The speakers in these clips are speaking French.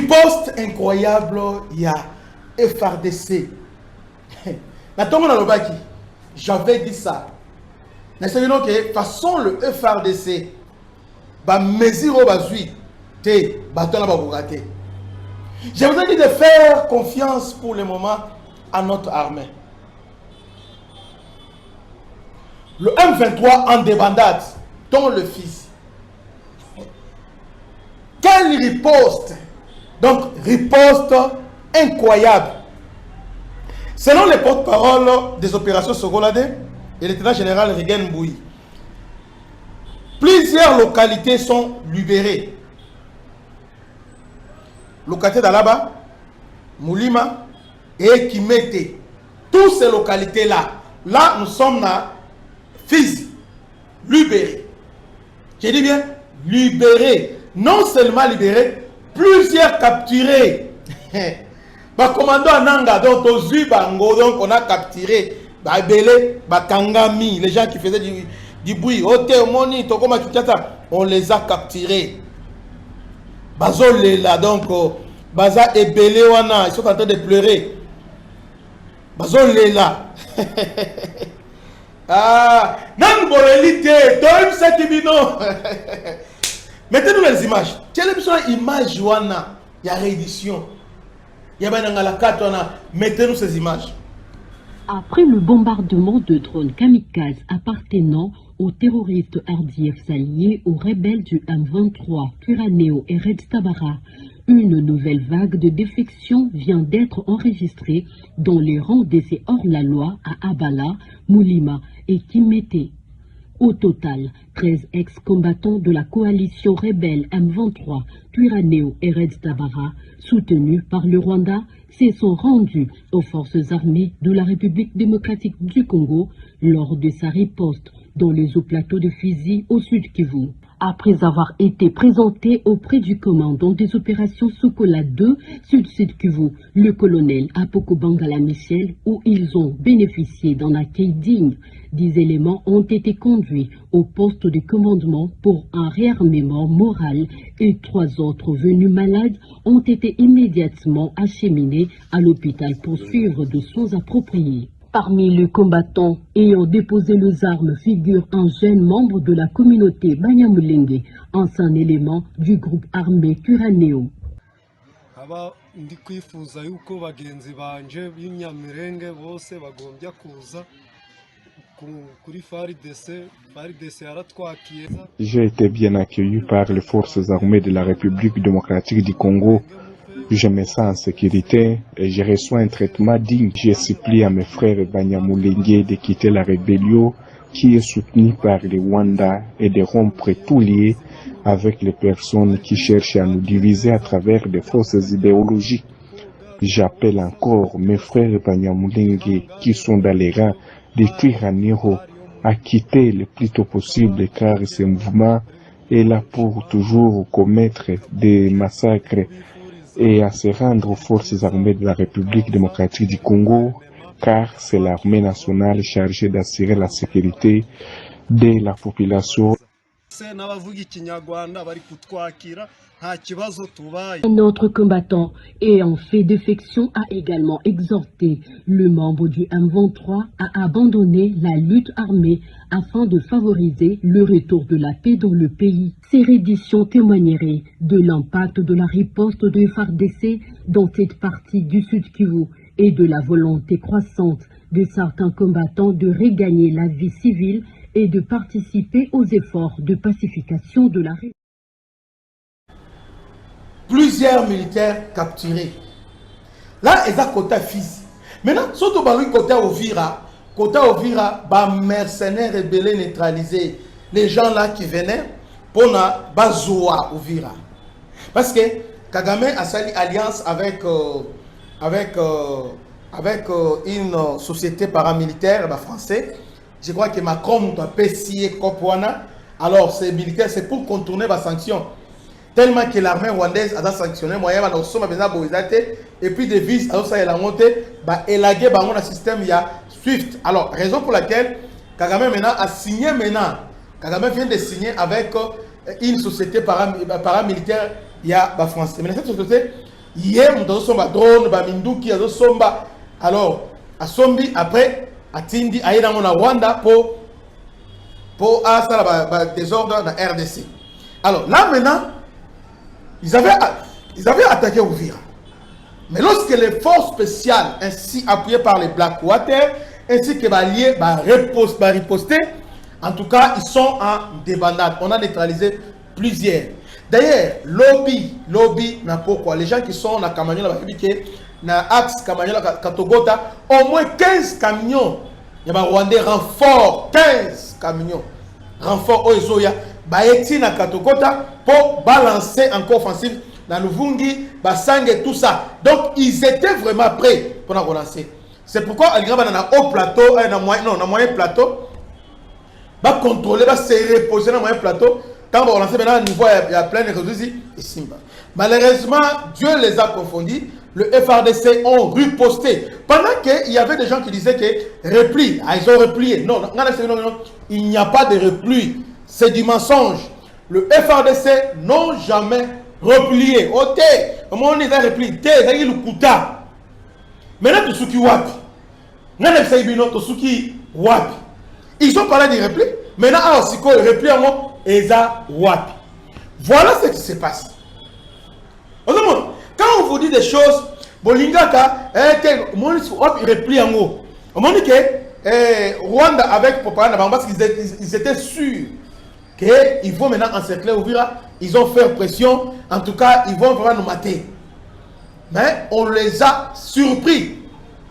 Riposte incroyable, il y a FRDC. J'avais dit ça. Mais c'est que de façon le FRDC, mesure je vous ai dit de faire confiance pour le moment à notre armée. Le M23 en débandade, dont le fils. Quelle riposte! Donc, riposte incroyable. Selon les porte-parole des opérations Sogolade et l'état général Regen Bouy, plusieurs localités sont libérées. Localité d'Alaba, Moulima et Kimete. Toutes ces localités-là, là nous sommes là, fils, libérés. J'ai dit bien, libérés. Non seulement libérés, plusieurs capturés. Commando Ananga, donc Bango, donc on a capturé Babele, Bakangami, les gens qui faisaient du bruit. Moni, Tokoma Kikata, on les a capturés. Bazolela, donc Baza et Belewana, ils sont en train de pleurer. Bazolela. Ah, non, moralité, donne ça qui non. Mettez-nous les images. Quelle est l'image, Wana? Il y a réédition. Il y a la carte, mettez-nous ces images. Après le bombardement de drones kamikazes appartenant aux terroristes RDF alliés aux rebelles du M23, Twirwaneho et Red Tabara, une nouvelle vague de défection vient d'être enregistrée dans les rangs de ces hors-la-loi à Abala, Moulima et Kimete. Au total, 13 ex-combattants de la coalition rebelle M23, Twirwaneho et Red Tabara, soutenus par le Rwanda, se sont rendus aux forces armées de la République démocratique du Congo lors de sa riposte dans les hauts plateaux de Fizi au sud Kivu. Après avoir été présentés auprès du commandant des opérations Sokola 2 Sud Kivu, le colonel Apoko Bangala Michel, où ils ont bénéficié d'un accueil digne. 10 éléments ont été conduits au poste de commandement pour un réarmement moral et 3 autres venus malades ont été immédiatement acheminés à l'hôpital pour suivre de soins appropriés. Parmi les combattants ayant déposé les armes figure un jeune membre de la communauté Banyamulenge, ancien élément du groupe armé Twirwaneho. J'ai été bien accueilli par les forces armées de la République démocratique du Congo. Je me sens en sécurité et je reçois un traitement digne. Je supplie à mes frères Banyamulenge de quitter la rébellion qui est soutenue par le Rwanda et de rompre tout lien avec les personnes qui cherchent à nous diviser à travers des fausses idéologies. J'appelle encore mes frères Banyamulenge qui sont dans les rangs de Twirwaneho à quitter le plus tôt possible car ce mouvement est là pour toujours commettre des massacres et à se rendre aux forces armées de la République démocratique du Congo, car c'est l'armée nationale chargée d'assurer la sécurité de la population. Un autre combattant ayant fait défection a également exhorté le membre du M23 à abandonner la lutte armée afin de favoriser le retour de la paix dans le pays. Ces redditions témoigneraient de l'impact de la riposte de FARDC dans cette partie du Sud Kivu et de la volonté croissante de certains combattants de regagner la vie civile et de participer aux efforts de pacification de la région. Plusieurs militaires capturés. Là, ils ont côté fils. Maintenant, surtout côté Ovira, mercenaires rebelles neutralisés. Les gens là qui venaient pour na bazoa Ovira. Parce que Kagame a sali alliance avec une société paramilitaire français. Je crois que Macron doit payer Kopwana. Alors, ces militaires, c'est pour contourner les sanctions. Tellement que l'armée rwandaise a sanctionné, et puis des vis, a la montée, élagué le système, il y a SWIFT. Alors, raison pour laquelle Kagame maintenant a signé maintenant. Kagame vient de signer avec une société paramilitaire, il y a français. Mais cette société, hier on somba drone ba minduki azo somba alors a sombi après atindi aïda na Rwanda pour ça désordre dans RDC. Alors là maintenant ils avaient attaqué Uvira. Mais lorsque les forces spéciales ainsi appuyées par les Blackwater ainsi que l'allié riposté, en tout cas ils sont en débandade. On a neutralisé plusieurs. D'ailleurs, lobby n'a pourquoi les gens qui sont dans Kamanyola na axe Kamanyola Katogota, au moins 15 camions. Il y a un Rwandais renfort, 15 camions. Renfort Oezoya, Baeti na Katogota pour balancer encore offensive dans le Vungi, Basang et tout ça. Donc ils étaient vraiment prêts pour nous relancer. C'est pourquoi Aligraba dans un haut plateau, dans un moyen plateau, va contrôler, va se reposer dans un moyen plateau. Quand on va relancer maintenant, niveau il y a plein de réseaux et Simba. Malheureusement, Dieu les a confondus. Le FRDC ont riposté. Pendant qu'il y avait des gens qui disaient que repli, ils ont replié. Non, il n'y a pas de repli. C'est du mensonge. Le FRDC n'ont jamais replié. Ok, comment on les a repliés? Le Kouta. Maintenant, tout ce qui wapi. Ils ont parlé de repli. Maintenant, aussi quoi, le repli en mot, Eza wapi. Voilà ce qui se passe. Quand on vous dit des choses, Bolingaka, il replie en haut. On dit que Rwanda avec propagande, parce qu'ils étaient sûrs qu'ils vont maintenant encercler Uvira. Ils ont fait pression. En tout cas, ils vont vraiment nous mater. Mais on les a surpris.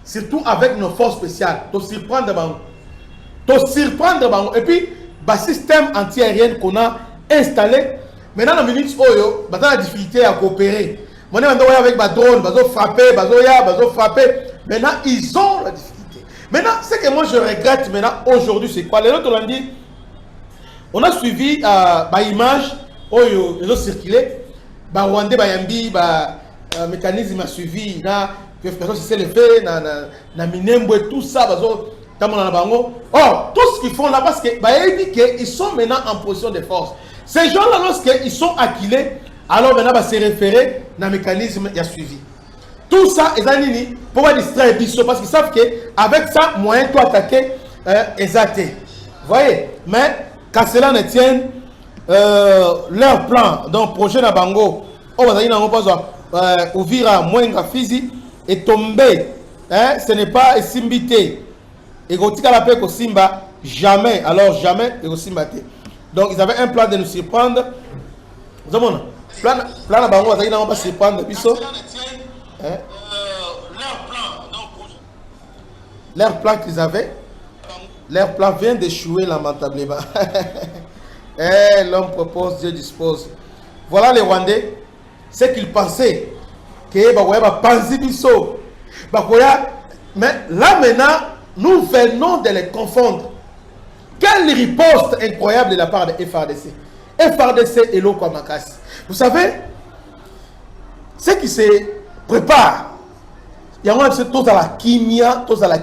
Surtout avec nos forces spéciales. Pour surprendre. Et puis, le système anti-aérien qu'on a installé, maintenant, dans les minutes, on a la difficulté à coopérer. On est avec des drones, ils frapper. Maintenant, ils ont la difficulté. Maintenant, ce que moi je regrette maintenant, aujourd'hui, c'est quoi? Les autres l'ont dit, on a suivi l'image, ils ont circulé, Rwandais, Bayambi, mécanisme a suivi, que personne s'est levé, na Minembo et tout ça, or, tout ce qu'ils font là, parce qu'ils sont maintenant en position de force. Ces gens-là, lorsqu'ils sont acquilés, alors maintenant, se référer dans le mécanisme qui a suivi. Tout ça, ils ont pour distraire Bissot, parce qu'ils savent qu'avec ça, moyen de attaquer Ezaté. Vous voyez? Mais, qu'à cela ne tienne, leur plan, donc projet Nabango, Uvira, Mwenga, Fizi, est tombé. Ce n'est pas Simbité. Et Gotika la paix Simba, jamais, alors jamais, et Simba. Donc, ils avaient un plan de nous surprendre. Vous avez plan à Bango, ils n'ont pas surprendre. Leur plan qu'ils avaient, leur plan vient d'échouer lamentablement. L'homme propose, Dieu dispose. Voilà les Rwandais, ce qu'ils pensaient. Mais là maintenant, nous venons de les confondre. Quelle riposte incroyable de la part de FRDC. FRDC et l'Okwamakasi. Vous savez, ce qui se prépare, il y a tous à la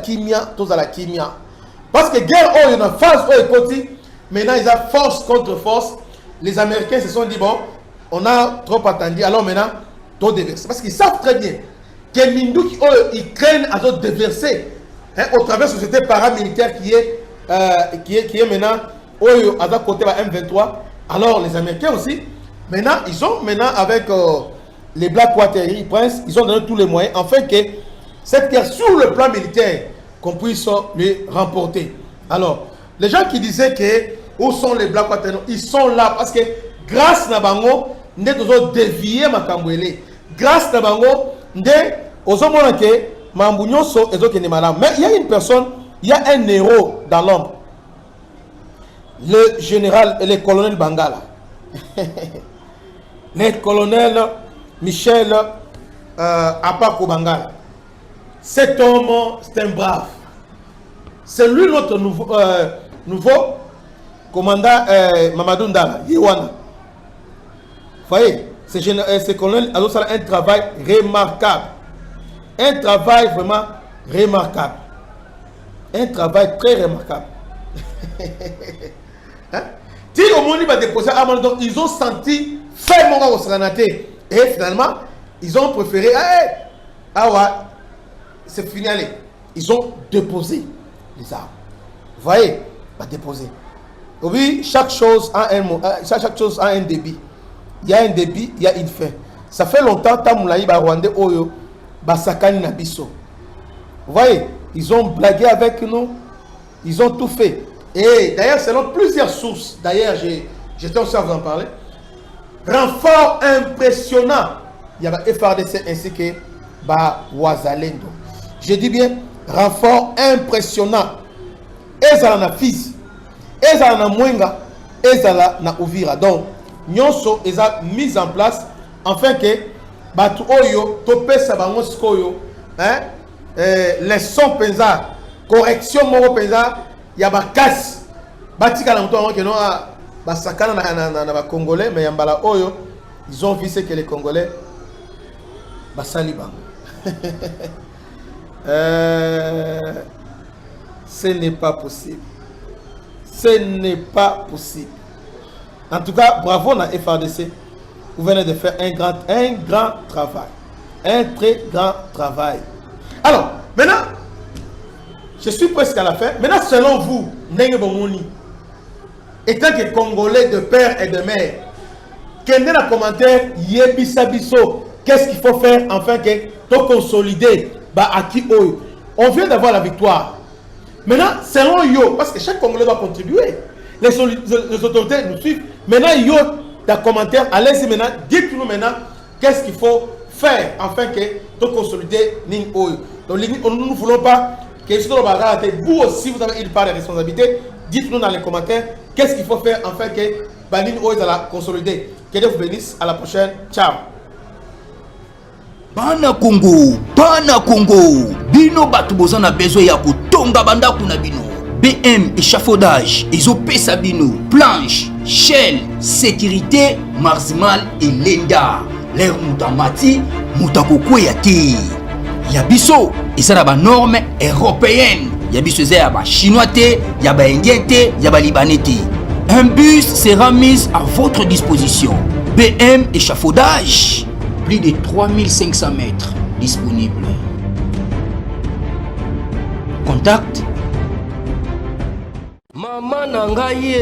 kimia. Parce que guerre, il y a une phase où il maintenant ils ont force contre force. Les Américains se sont dit, bon, on a trop attendu, alors maintenant, tout déverser. Parce qu'ils savent très bien que Mindouk, ils craignent à d'autres déverser au travers de la société paramilitaire qui est maintenant à côté de la M23. Alors les Américains aussi, maintenant, ils ont maintenant avec les Blackwater, ils ont donné tous les moyens, afin que cette guerre sur le plan militaire, qu'on puisse les remporter. Alors, les gens qui disaient que où sont les Blackwater, ils sont là parce que grâce à Bango, nous avons dévié Makambouele. Grâce à Bango, nous avons que Mambunyoso et autres malades. Mais il y a une personne, il y a un héros dans l'ombre. Le général et le colonel Bangala. Le colonel Michel Apako Bangala. Cet homme, c'est un brave. C'est lui notre nouveau commandant Mamadou Ndala, Yiwana. Vous voyez, ce colonel a un travail remarquable. Un travail vraiment remarquable. Un travail très remarquable. Hein? Ils ont senti fermement au Sranaté. Et finalement, ils ont préféré, ah ouais, c'est fini, allez. Ils ont déposé les armes. Vous voyez, bah déposer. Oui, chaque chose a un débit. Il y a un débit, il y a une fin. Ça fait longtemps que Tamoulaï Rwandais Oyo, Basakani Nabiso. Vous voyez, ils ont blagué avec nous, ils ont tout fait. Et d'ailleurs, selon plusieurs sources, d'ailleurs, j'étais aussi à vous en parler, renfort impressionnant, il y a FRDC ainsi que Wazalendo. Je dis bien, renfort impressionnant. Ezala na Fizi, ezala na Mwenga, ezala na Uvira. Donc, nyonso eza mise en place afin que batu oyo topesa bango sikoyo, les sons penza, correction moko penza, ya bakasi batika na mto que non basakana na ba Congolais, mais yambala oyo ils ont vu ce que les Congolais basali bango. Ce n'est pas possible. Ce n'est pas possible. En tout cas, bravo à FRDC. Vous venez de faire un grand travail. Un très grand travail. Alors, maintenant, je suis presque à la fin. Maintenant, selon vous, Ndenge Bomoni, étant que Congolais de père et de mère, quel est le commentaire Yebisa Biso? Qu'est-ce qu'il faut faire afin que tout consolider Aki Oyo? On vient d'avoir la victoire. Maintenant, selon Yo, parce que chaque Congolais doit contribuer, les autorités nous suivent. Maintenant, Yo, dans les commentaires, allez-y maintenant, dites-nous maintenant qu'est-ce qu'il faut faire afin que tout consolider Ning Oyo. Donc, nous ne voulons pas que vous aussi, vous avez une part de responsabilité. Dites-nous dans les commentaires qu'est-ce qu'il faut faire afin que Ning Oyo soit consolidé. Que Dieu vous bénisse. À la prochaine. Ciao. Bana Congo, bino batu bozana besoin ya kutonga bandaku na bino. BM échafaudage, ezopesa bino, planche, shell, sécurité, marzimal et lenda. L'air mutamati, mutakokweya te. Ya biso, ezala ba norme européenne. Ya biso ezala ba chinois te, ya ba indien te, ya ba libanais te. Un bus sera mis à votre disposition. BM échafaudage. Plus de 3500 mètres disponibles. Contact. Maman Nangaye,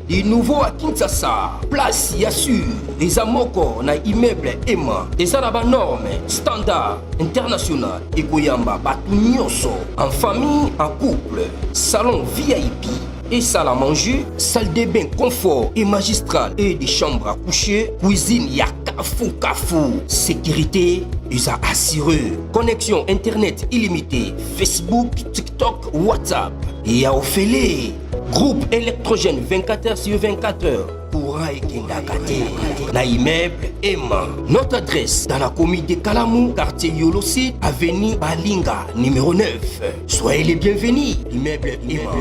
du nouveau à Kinshasa, place Yassur, des amoko na immeuble Emma, des arabes normes, standard, international, et Koyamba, Batunyoso, en famille, en couple, salon VIP. Et salle à manger, salle de bain confort et magistral et des chambres à coucher, cuisine Kafou. Sécurité, ils a assuré. Connexion internet illimitée, Facebook, TikTok, WhatsApp. Et à Ophélie, groupe électrogène 24h/24h. Courant et Kindakate. La immeuble Emma. Notre adresse dans la commune de Kalamou, quartier Yolosi, avenue Balinga, numéro 9. Soyez les bienvenus. Immeuble Emma.